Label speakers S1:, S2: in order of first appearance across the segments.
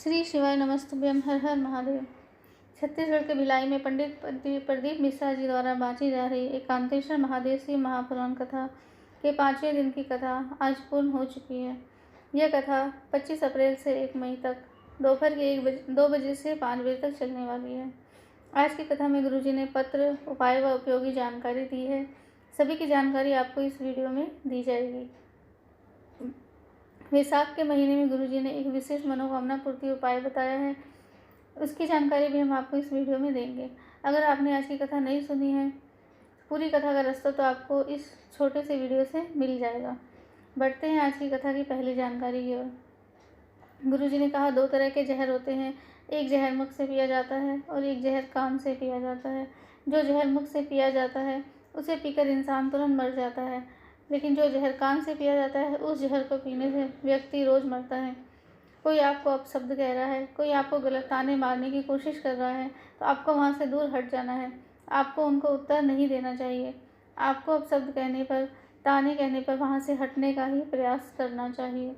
S1: श्री शिवाय नमस्तुभ्यम। हर हर महादेव। छत्तीसगढ़ के भिलाई में पंडित प्रदीप मिश्रा जी द्वारा बाँची जा रही एकांतेश्वर महादेव शिव महापुराण कथा के 5वें दिन की कथा आज पूर्ण हो चुकी है। यह कथा 25 अप्रैल से 1 मई तक दोपहर के 2 बजे से 5 बजे तक चलने वाली है। आज की कथा में गुरुजी ने पत्र, उपाय व उपयोगी जानकारी दी है। सभी की जानकारी आपको इस वीडियो में दी जाएगी। वैशाख के महीने में गुरुजी ने एक विशेष मनोकामना पूर्ति उपाय बताया है, उसकी जानकारी भी हम आपको इस वीडियो में देंगे। अगर आपने आज की कथा नहीं सुनी है, पूरी कथा का रास्ता तो आपको इस छोटे से वीडियो से मिल जाएगा। बढ़ते हैं आज की कथा की पहली जानकारी की ओर। गुरुजी ने कहा 2 तरह के जहर होते हैं, एक जहर मुख से पिया जाता है और एक जहर कान से पिया जाता है। जो जहर मुख से पिया जाता है उसे पीकर इंसान तुरंत मर जाता है, लेकिन जो जहर कान से पिया जाता है उस जहर को पीने से व्यक्ति रोज़ मरता है। कोई आपको अपशब्द कह रहा है, कोई आपको गलत ताने मारने की कोशिश कर रहा है, तो आपको वहाँ से दूर हट जाना है। आपको उनको उत्तर नहीं देना चाहिए। आपको अपशब्द कहने पर, ताने कहने पर वहाँ से हटने का ही प्रयास करना चाहिए।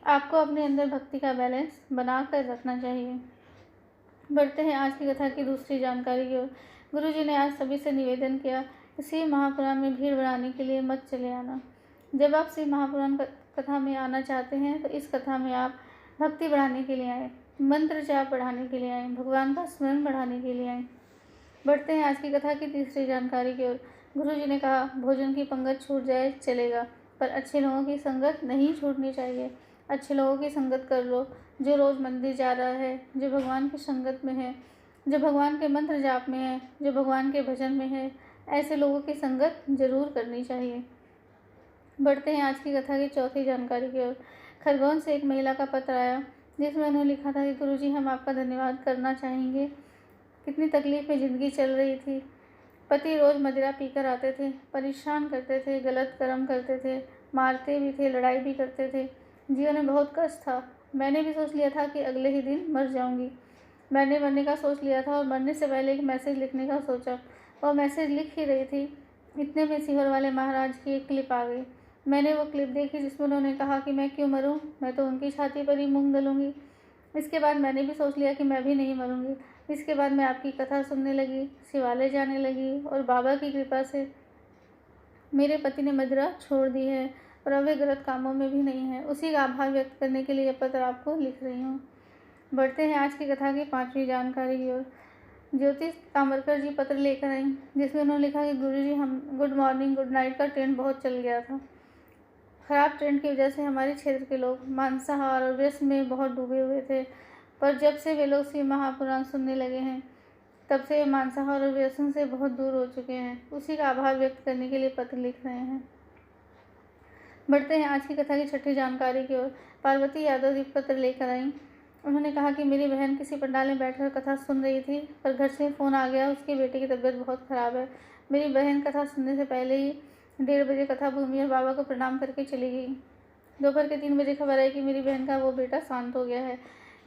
S1: आपको अपने अंदर भक्ति का बैलेंस बना कर रखना चाहिए। बढ़ते हैं आज की कथा की दूसरी जानकारी की ओर। गुरुजी ने आज सभी से निवेदन किया, शिव महापुराण में भीड़ बढ़ाने के लिए मत चले आना। जब आप शिव महापुराण कथा में आना चाहते हैं तो इस कथा में आप भक्ति बढ़ाने के लिए आए, मंत्र जाप बढ़ाने के लिए आए, भगवान का स्मरण बढ़ाने के लिए आए। बढ़ते हैं आज की कथा की तीसरी जानकारी की ओर। गुरुजी ने कहा भोजन की पंगत छूट जाए चलेगा, पर अच्छे लोगों की संगत नहीं छूटनी चाहिए। अच्छे लोगों की संगत कर लो, जो रोज़ मंदिर जा रहा है, जो भगवान की संगत में है, जो भगवान के मंत्र जाप में है, जो भगवान के भजन में है, ऐसे लोगों की संगत जरूर करनी चाहिए। बढ़ते हैं आज की कथा की चौथी जानकारी की ओर। खरगोन से एक महिला का पत्र आया जिसमें उन्होंने लिखा था कि गुरुजी हम आपका धन्यवाद करना चाहेंगे। कितनी तकलीफ में ज़िंदगी चल रही थी। पति रोज़ मदिरा पीकर आते थे, परेशान करते थे, गलत कर्म करते थे, मारते भी थे, लड़ाई भी करते थे। जीवन में बहुत कष्ट था। मैंने भी सोच लिया था कि अगले ही दिन मर जाऊंगी। मैंने मरने का सोच लिया था और मरने से पहले एक मैसेज लिखने का सोचा। वह मैसेज लिख ही रही थी, इतने में सीहोर वाले महाराज की एक क्लिप आ गई। मैंने वो क्लिप देखी जिसमें उन्होंने कहा कि मैं क्यों मरूं, मैं तो उनकी छाती पर ही मूंग दलूँगी। इसके बाद मैंने भी सोच लिया कि मैं भी नहीं मरूंगी। इसके बाद मैं आपकी कथा सुनने लगी, शिवालय जाने लगी और बाबा की कृपा से मेरे पति ने मदिरा छोड़ दी है और अब वे गलत कामों में भी नहीं है। उसी का आभार व्यक्त करने के लिए यह पत्र आपको लिख रही हूँ। बढ़ते हैं आज की कथा की 5वीं जानकारी की ओर। ज्योतिष ताम्रकर जी पत्र लेकर आई जिसमें उन्होंने लिखा कि गुरुजी हम गुड मॉर्निंग गुड नाइट का ट्रेंड बहुत चल गया था। खराब ट्रेंड की वजह से हमारे क्षेत्र के लोग मांसाहार और व्यसन में बहुत डूबे हुए थे, पर जब से वे लोग शिव महापुराण सुनने लगे हैं तब से वे मांसाहार और व्यसन से बहुत दूर हो चुके हैं। उसी का आभार व्यक्त करने के लिए पत्र लिख रहे हैं। बढ़ते हैं आज की कथा की 6ठी जानकारी की ओर। पार्वती यादव जी पत्र लेकर आई। उन्होंने कहा कि मेरी बहन किसी पंडाल में बैठकर कथा सुन रही थी, पर घर से फ़ोन आ गया, उसके बेटे की तबीयत बहुत ख़राब है। मेरी बहन कथा सुनने से पहले ही 1:30 बजे कथा भूमि और बाबा को प्रणाम करके चली गई। दोपहर के 3 बजे खबर आई कि मेरी बहन का वो बेटा शांत हो गया है।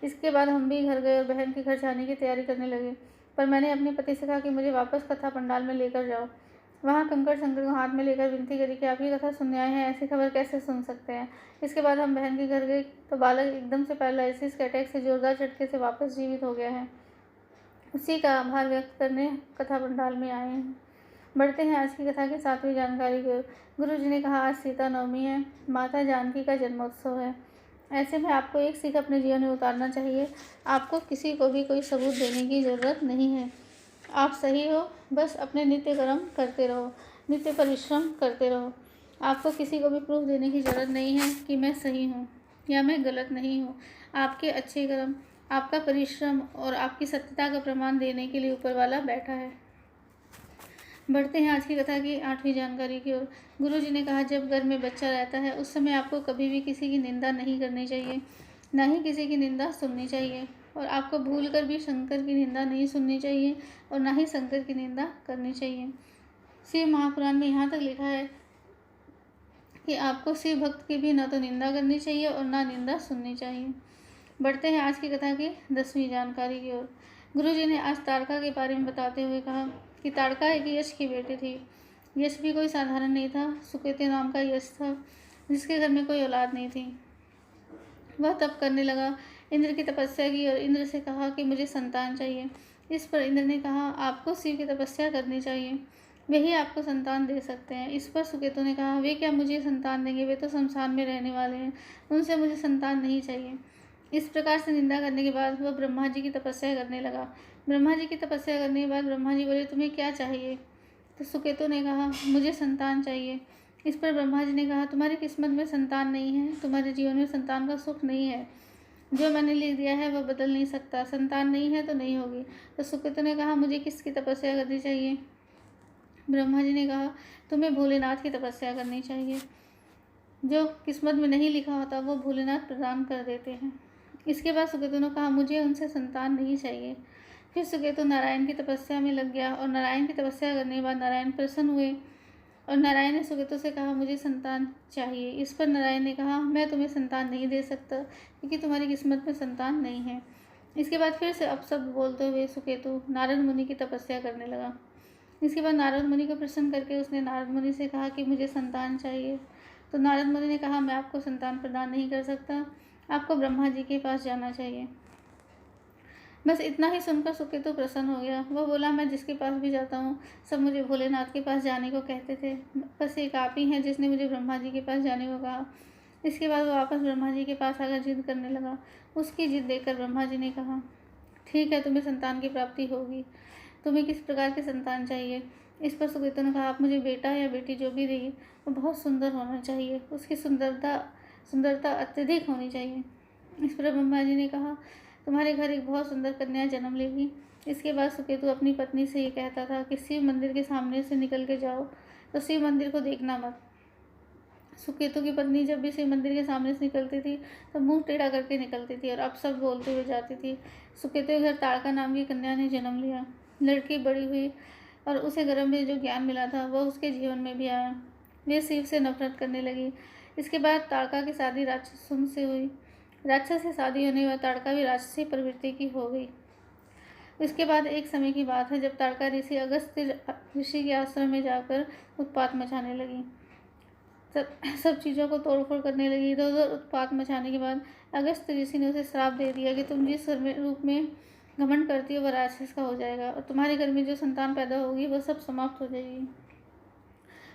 S1: इसके बाद हम भी घर गए और बहन के घर जाने की तैयारी करने लगे, पर मैंने अपने पति से कहा कि मुझे वापस कथा पंडाल में लेकर जाओ। वहाँ कंकड़ संकड़ को हाथ में लेकर विनती करी कि आप ही कथा सुनने आए हैं, ऐसी खबर कैसे सुन सकते हैं। इसके बाद हम बहन के घर गए तो बालक एकदम से पैरालिसिस के अटैक से जोरदार झटके से वापस जीवित हो गया है। उसी का आभार व्यक्त करने कथा पंडाल में आए हैं। बढ़ते हैं आज की कथा की 7वीं जानकारी की ओर। गुरुजी ने कहा आज सीता नवमी है, माता जानकी का जन्मोत्सव है। ऐसे में आपको एक सीख अपने जीवन में उतारना चाहिए। आपको किसी को भी कोई सबूत देने की ज़रूरत नहीं है। आप सही हो, बस अपने नित्य कर्म करते रहो, नित्य परिश्रम करते रहो। आपको किसी को भी प्रूफ देने की ज़रूरत नहीं है कि मैं सही हूँ या मैं गलत नहीं हूँ। आपके अच्छे कर्म, आपका परिश्रम और आपकी सत्यता का प्रमाण देने के लिए ऊपर वाला बैठा है। बढ़ते हैं आज की कथा की 8वीं जानकारी की ओर। गुरुजी ने कहा जब घर में बच्चा रहता है उस समय आपको कभी भी किसी की निंदा नहीं करनी चाहिए, ना ही किसी की निंदा सुननी चाहिए, और आपको भूलकर भी शंकर की निंदा नहीं सुननी चाहिए और ना ही शंकर की निंदा करनी चाहिए। शिव महापुराण में यहाँ तक लिखा है कि आपको शिव भक्त की भी ना तो निंदा करनी चाहिए और ना निंदा सुननी चाहिए। बढ़ते हैं आज की कथा की 10वीं जानकारी की ओर। गुरुजी ने आज ताड़का के बारे में बताते हुए कहा कि ताड़का एक यश की बेटी थी। यश भी कोई साधारण नहीं था, सुकृति नाम का यश था जिसके घर में कोई औलाद नहीं थी। वह तप करने लगा, इंद्र की तपस्या की और इंद्र से कहा कि मुझे संतान चाहिए। इस पर इंद्र ने कहा आपको शिव की तपस्या करनी चाहिए, वही आपको संतान दे सकते हैं। इस पर सुकेतु ने कहा वे क्या मुझे संतान देंगे, वे तो शमशान में रहने वाले हैं, उनसे मुझे संतान नहीं चाहिए। इस प्रकार से निंदा करने के बाद वह ब्रह्मा जी की तपस्या करने लगा। ब्रह्मा जी की तपस्या करने के बाद ब्रह्मा जी बोले तुम्हें क्या चाहिए? तो सुकेतु ने कहा मुझे संतान चाहिए। इस पर ब्रह्मा जी ने कहा तुम्हारी किस्मत में संतान नहीं है, तुम्हारे जीवन में संतान का सुख नहीं है, जो मैंने लिख दिया है वह बदल नहीं सकता, संतान नहीं है तो नहीं होगी। तो सुकेतु ने कहा मुझे किसकी तपस्या करनी चाहिए? ब्रह्मा जी ने कहा तुम्हें भोलेनाथ की तपस्या करनी चाहिए, जो किस्मत में नहीं लिखा होता वो भोलेनाथ प्रदान कर देते हैं। इसके बाद सुकेतु ने कहा मुझे उनसे संतान नहीं चाहिए। फिर सुकेतु नारायण की तपस्या में लग गया और नारायण की तपस्या करने के बाद नारायण प्रसन्न हुए और नारायण ने सुकेतु से कहा मुझे संतान चाहिए। इस पर नारायण ने कहा मैं तुम्हें संतान नहीं दे सकता क्योंकि तुम्हारी किस्मत में संतान नहीं है। इसके बाद फिर से अपशब्द बोलते हुए सुकेतु नारद मुनि की तपस्या करने लगा। इसके बाद नारद मुनि को प्रसन्न करके उसने नारद मुनि से कहा कि मुझे संतान चाहिए। तो नारद मुनि ने कहा मैं आपको संतान प्रदान नहीं कर सकता, आपको ब्रह्मा जी के पास जाना चाहिए। बस इतना ही सुनकर सुकेतु प्रसन्न हो गया। वह बोला मैं जिसके पास भी जाता हूँ सब मुझे भोलेनाथ के पास जाने को कहते थे, बस एक आप ही हैं जिसने मुझे ब्रह्मा जी के पास जाने को कहा। इसके बाद वो वापस ब्रह्मा जी के पास आकर जिद करने लगा। उसकी जिद देखकर ब्रह्मा जी ने कहा ठीक है तुम्हें संतान की प्राप्ति होगी, तुम्हें किस प्रकार की संतान चाहिए? इस पर सुकेतु ने कहा आप मुझे बेटा या बेटी जो भी देगी वो बहुत सुंदर होना चाहिए, उसकी सुंदरता अत्यधिक होनी चाहिए। इस पर ब्रह्मा जी ने कहा तुम्हारे घर एक बहुत सुंदर कन्या जन्म लेगी। इसके बाद सुकेतु अपनी पत्नी से ये कहता था कि शिव मंदिर के सामने से निकल के जाओ, तो शिव मंदिर को देखना मत। सुकेतु की पत्नी जब भी शिव मंदिर के सामने से निकलती थी तो मुंह टेढ़ा करके निकलती थी और अपशब्द बोलते हुए जाती थी। सुकेतु के घर ताड़का नाम की कन्या ने जन्म लिया। लड़की बड़ी हुई और उसे गर्भ में जो ज्ञान मिला था वह उसके जीवन में भी आया। वे शिव से नफरत करने लगी। इसके बाद ताड़का की शादी राक्षस से हुई। राक्षस से शादी होने के बाद ताड़का भी राक्षसी प्रवृत्ति की हो गई। इसके बाद एक समय की बात है जब ताड़का ऋषि अगस्त्य ऋषि के आश्रम में जाकर उत्पात मचाने लगी। सब चीज़ों को तोड़फोड़ करने लगी। इधर उधर उत्पात मचाने के बाद अगस्त्य ऋषि ने उसे श्राप दे दिया कि तुम जिस रूप में घमंड करती हो वह राक्षस का हो जाएगा और तुम्हारे घर में जो संतान पैदा होगी वह सब समाप्त हो जाएगी।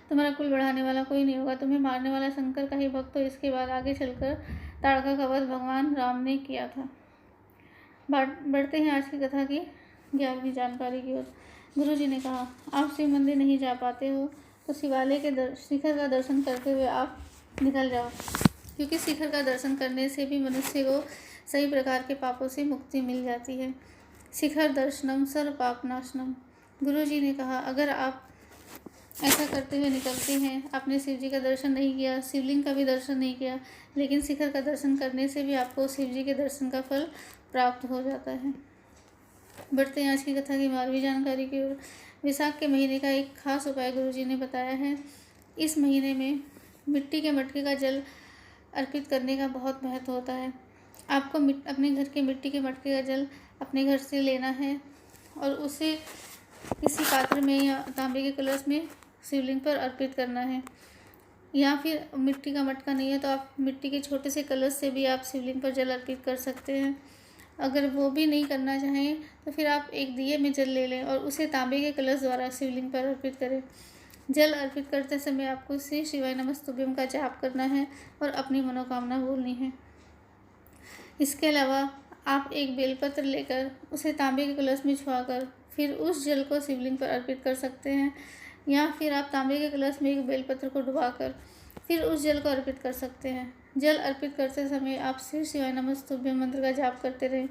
S1: तुम्हारा कुल बढ़ाने वाला कोई नहीं होगा, तुम्हें मारने वाला शंकर का ही भक्त हो। इसके बाद आगे चलकर ताड़का का वध भगवान राम ने किया था। बढ़ते हैं आज की कथा की 11वीं जानकारी की ओर। गुरु जी ने कहा आप शिव मंदिर नहीं जा पाते हो तो शिवालय के शिखर का दर्शन करते हुए आप निकल जाओ, क्योंकि शिखर का दर्शन करने से भी मनुष्य को सभी प्रकार के पापों से मुक्ति मिल जाती है। शिखर दर्शनम सर्व पापनाशनम। गुरु जी ने कहा अगर आप ऐसा करते हुए निकलते हैं, आपने शिव जी का दर्शन नहीं किया, शिवलिंग का भी दर्शन नहीं किया, लेकिन शिखर का दर्शन करने से भी आपको शिव जी के दर्शन का फल प्राप्त हो जाता है। बढ़ते हैं आज की कथा की 12वीं जानकारी की ओर। विशाख के महीने का एक खास उपाय गुरु जी ने बताया है। इस महीने में मिट्टी के मटके का जल अर्पित करने का बहुत महत्व होता है। आपको अपने घर के मिट्टी के मटके का जल अपने घर से लेना है और उसे किसी पात्र में या तांबे के कलश में शिवलिंग पर अर्पित करना है। या फिर मिट्टी का मटका नहीं है तो आप मिट्टी के छोटे से कलश से भी आप शिवलिंग पर जल अर्पित कर सकते हैं। अगर वो भी नहीं करना चाहें तो फिर आप एक दिए में जल ले लें और उसे तांबे के कलश द्वारा शिवलिंग पर अर्पित करें। जल अर्पित करते समय आपको श्री शिवाय नमस्तुभ्यम का जाप करना है और अपनी मनोकामना बोलनी है। इसके अलावा आप एक बेलपत्र लेकर उसे तांबे के कलश में छुआकर फिर उस जल को शिवलिंग पर अर्पित कर सकते हैं, या फिर आप तांबे के कलश में एक बेलपत्र को डुबाकर फिर उस जल को अर्पित कर सकते हैं। जल अर्पित करते समय आप श्री शिवाय नमस्तुभ्यम मंत्र का जाप करते रहें,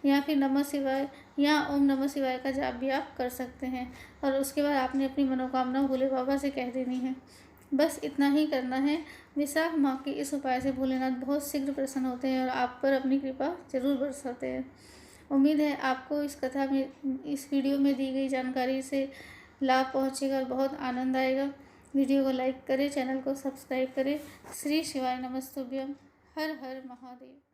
S1: या फिर नमः शिवाय या ओम नमः शिवाय का जाप भी आप कर सकते हैं और उसके बाद आपने अपनी मनोकामना भोले बाबा से कह देनी है। बस इतना ही करना है। विशाख माह के इस उपाय से भोलेनाथ बहुत शीघ्र प्रसन्न होते हैं और आप पर अपनी कृपा जरूर बरसाते हैं। उम्मीद है आपको इस कथा में इस वीडियो में दी गई जानकारी से लाभ पहुँचेगा और बहुत आनंद आएगा। वीडियो को लाइक करें, चैनल को सब्सक्राइब करें। श्री शिवाय नमस्तुभ्यम। हर हर महादेव।